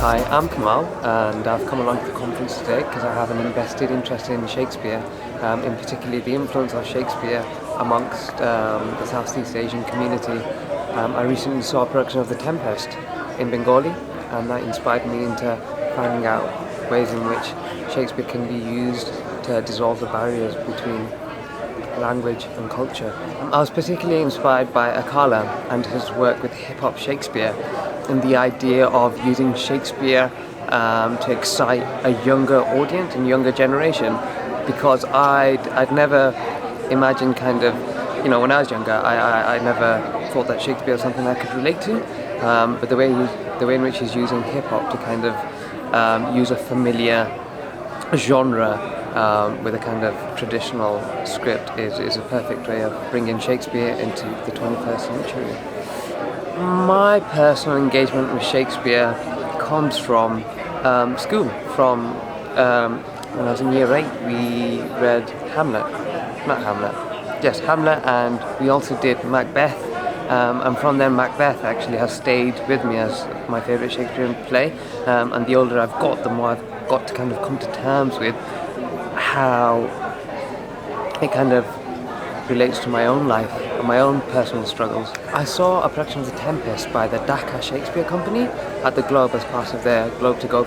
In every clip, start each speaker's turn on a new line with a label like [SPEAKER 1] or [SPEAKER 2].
[SPEAKER 1] Hi, I'm Kamal, and I've come along to the conference today because I have an invested interest in Shakespeare, in particular the influence of Shakespeare amongst the Southeast Asian community. I recently saw a production of The Tempest in Bengali, and that inspired me into finding out ways in which Shakespeare can be used to dissolve the barriers between language and culture. I was particularly inspired by Akala and his work with hip-hop Shakespeare and the idea of using Shakespeare to excite a younger audience and younger generation, because I'd never imagined when I was younger, I never thought that Shakespeare was something I could relate to, but the way in which he's using hip-hop to kind of use a familiar genre with a kind of traditional script is a perfect way of bringing Shakespeare into the 21st century. My personal engagement with Shakespeare comes from school. From when I was in year 8, we read Hamlet. Not Hamlet. Yes, Hamlet, and we also did Macbeth. And from then, Macbeth actually has stayed with me as my favourite Shakespearean play. And the older I've got, the more I've got to kind of come to terms with how it kind of relates to my own life and my own personal struggles. I saw a production of The Tempest by the Dhaka Shakespeare Company at the Globe as part of their Globe to Globe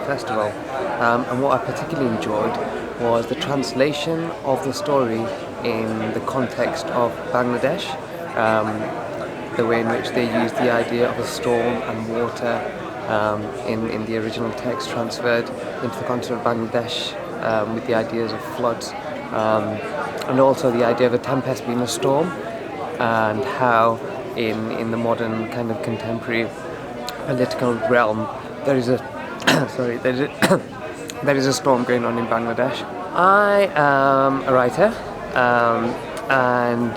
[SPEAKER 1] festival. And what I particularly enjoyed was the translation of the story in the context of Bangladesh, the way in which they used the idea of a storm and water in the original text transferred into the context of Bangladesh, with the ideas of floods, and also the idea of a tempest being a storm, and how in the modern kind of contemporary political realm there is a there is a storm going on in Bangladesh. I am a writer, and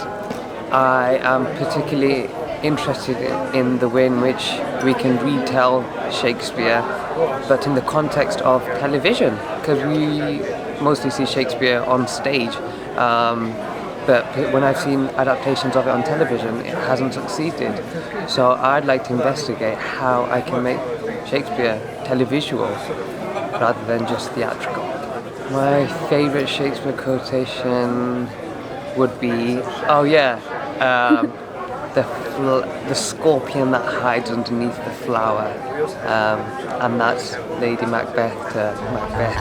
[SPEAKER 1] I am particularly interested in the way in which we can retell Shakespeare, but in the context of television, because we mostly see Shakespeare on stage, but when I've seen adaptations of it on television, it hasn't succeeded. So I'd like to investigate how I can make Shakespeare televisual rather than just theatrical. My favourite Shakespeare quotation would be, the scorpion that hides underneath the flower, and that's Lady Macbeth to Macbeth.